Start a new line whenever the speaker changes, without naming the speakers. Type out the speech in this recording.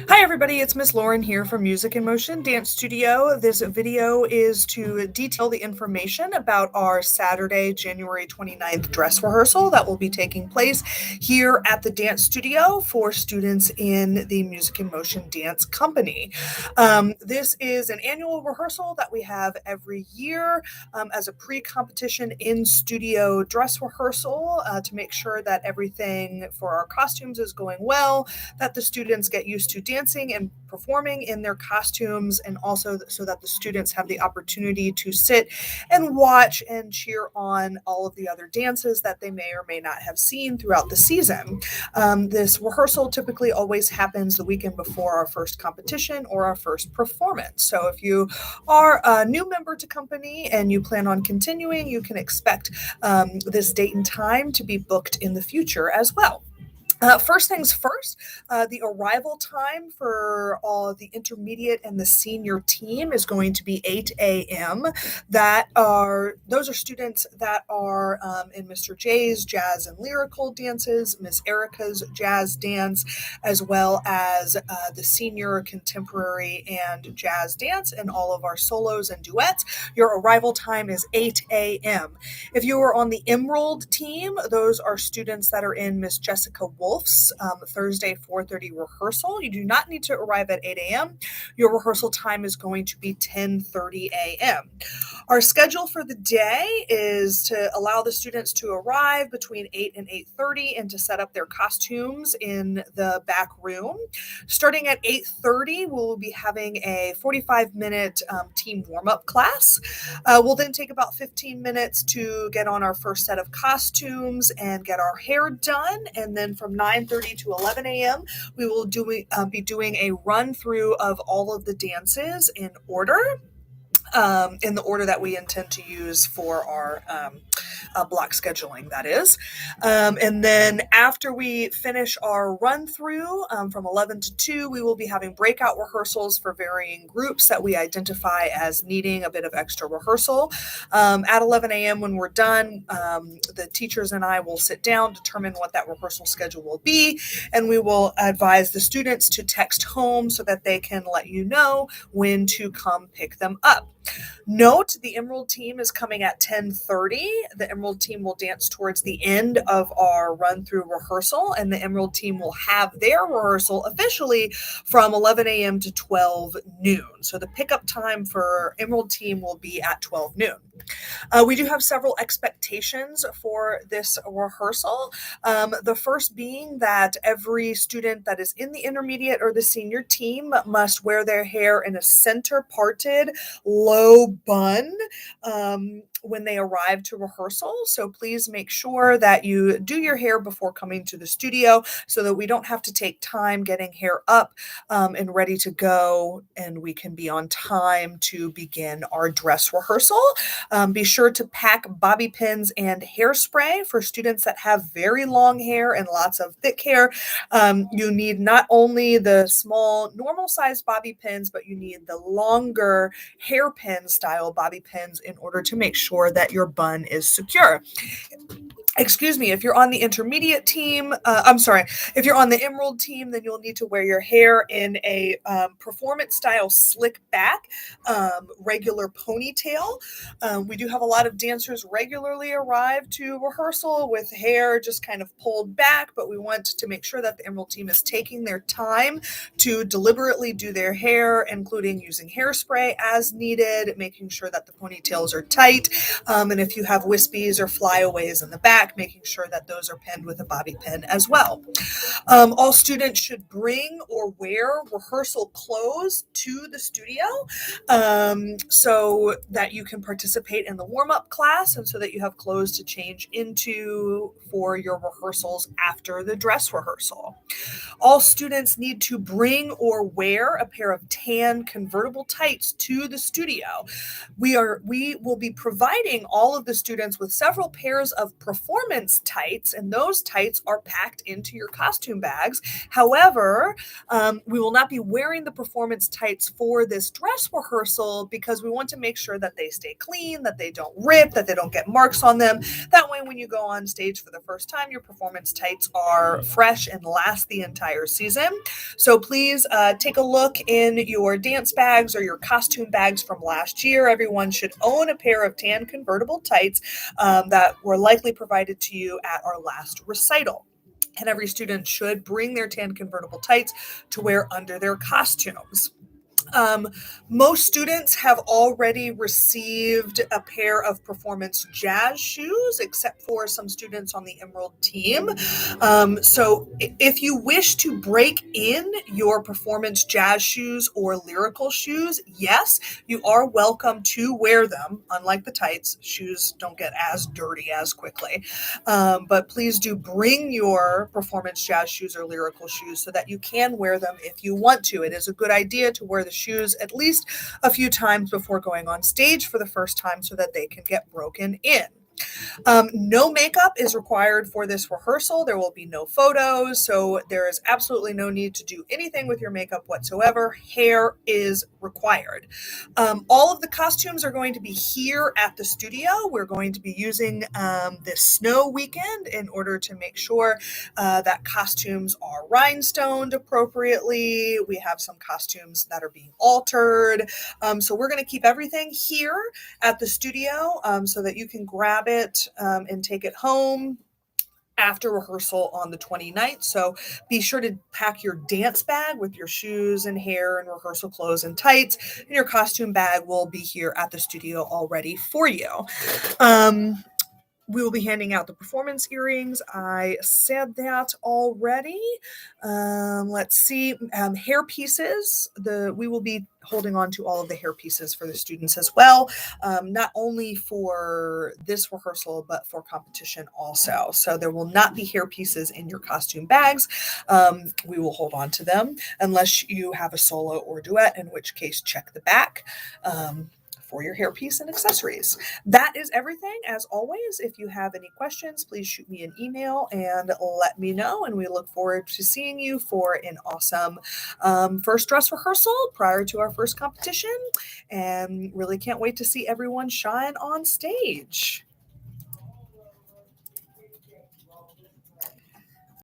Hi everybody, it's Miss Lauren here from Music in Motion Dance Studio. This video is to detail the information about our Saturday, January 29th dress rehearsal that will be taking place here at the dance studio for students in the Music in Motion Dance Company. This is an annual rehearsal that we have every year as a pre-competition in-studio dress rehearsal to make sure that everything for our costumes is going well, that the students get used to dancing and performing in their costumes, and also so that the students have the opportunity to sit and watch and cheer on all of the other dances that they may or may not have seen throughout the season. This rehearsal typically always happens the weekend before our first competition or our first performance. So if you are a new member to company and you plan on continuing, you can expect this date and time to be booked in the future as well. First things first, the arrival time for all the intermediate and the senior team is going to be 8 a.m. Those are students that are in Mr. J's jazz and lyrical dances, Miss Erica's jazz dance, as well as the senior contemporary and jazz dance, and all of our solos and duets. Your arrival time is 8 a.m. If you are on the Emerald team, those are students that are in Miss Jessica Wolf's Thursday 4:30 rehearsal. You do not need to arrive at 8 a.m. Your rehearsal time is going to be 10:30 a.m. Our schedule for the day is to allow the students to arrive between 8 and 8:30 and to set up their costumes in the back room. Starting at 8:30, we'll be having a 45-minute team warm-up class. We'll then take about 15 minutes to get on our first set of costumes and get our hair done. And then from 9:30 to 11 a.m., we will be doing a run through of all of the dances in the order that we intend to use for our block scheduling, that is. And then after we finish our run through from 11 to 2, we will be having breakout rehearsals for varying groups that we identify as needing a bit of extra rehearsal. At 11 a.m. when we're done, the teachers and I will sit down, determine what that rehearsal schedule will be, and we will advise the students to text home so that they can let you know when to come pick them up. Note, the Emerald team is coming at 10:30. The Emerald team will dance towards the end of our run-through rehearsal, and the Emerald team will have their rehearsal officially from 11 a.m. to 12 noon. So the pickup time for Emerald team will be at 12 noon. We do have several expectations for this rehearsal. The first being that every student that is in the intermediate or the senior team must wear their hair in a center-parted, low bun when they arrive to rehearsal. So please make sure that you do your hair before coming to the studio so that we don't have to take time getting hair up and ready to go, and we can be on time to begin our dress rehearsal. Be sure to pack bobby pins and hairspray for students that have very long hair and lots of thick hair. You need not only the small normal sized bobby pins, but you need the longer hairpin style bobby pins in order to make sure that your bun is secure. Excuse me, if you're on the intermediate team, if you're on the Emerald team, then you'll need to wear your hair in a performance style slick back, regular ponytail. We do have a lot of dancers regularly arrive to rehearsal with hair just kind of pulled back, but we want to make sure that the Emerald team is taking their time to deliberately do their hair, including using hairspray as needed, making sure that the ponytails are tight, and if you have wispies or flyaways in the back, making sure that those are pinned with a bobby pin as well. All students should bring or wear rehearsal clothes to the studio so that you can participate in the warm-up class and so that you have clothes to change into for your rehearsals after the dress rehearsal. All students need to bring or wear a pair of tan convertible tights to the studio. We will be providing all of the students with several pairs of performance performance tights, and those tights are packed into your costume bags. However, we will not be wearing the performance tights for this dress rehearsal because we want to make sure that they stay clean, that they don't rip, that they don't get marks on them. That way, when you go on stage for the first time, your performance tights are fresh and last the entire season. So please take a look in your dance bags or your costume bags from last year. Everyone should own a pair of tan convertible tights that were likely provided to you at our last recital. And every student should bring their tan convertible tights to wear under their costumes. Um, Most students have already received a pair of performance jazz shoes, except for some students on the Emerald team. So if you wish to break in your performance jazz shoes or lyrical shoes, yes, you are welcome to wear them. Unlike the tights, shoes don't get as dirty as quickly. But please do bring your performance jazz shoes or lyrical shoes so that you can wear them if you want to. It is a good idea to wear the shoes at least a few times before going on stage for the first time so that they can get broken in. No makeup is required for this rehearsal. There will be no photos, so there is absolutely no need to do anything with your makeup whatsoever. Hair is required. All of the costumes are going to be here at the studio. We're going to be using this snow weekend in order to make sure that costumes are rhinestoned appropriately. We have some costumes that are being altered. So we're going to keep everything here at the studio so that you can grab it and take it home after rehearsal on the 29th. So be sure to pack your dance bag with your shoes and hair and rehearsal clothes and tights, and your costume bag will be here at the studio already for you. We will be handing out the performance earrings. I said that already. Let's see. Hair pieces. We will be holding on to all of the hair pieces for the students as well, not only for this rehearsal, but for competition also. So there will not be hair pieces in your costume bags. We will hold on to them unless you have a solo or duet, in which case check the back. For your hairpiece and accessories. That is everything. As always, if you have any questions, please shoot me an email and let me know. And we look forward to seeing you for an awesome first dress rehearsal prior to our first competition. And really can't wait to see everyone shine on stage.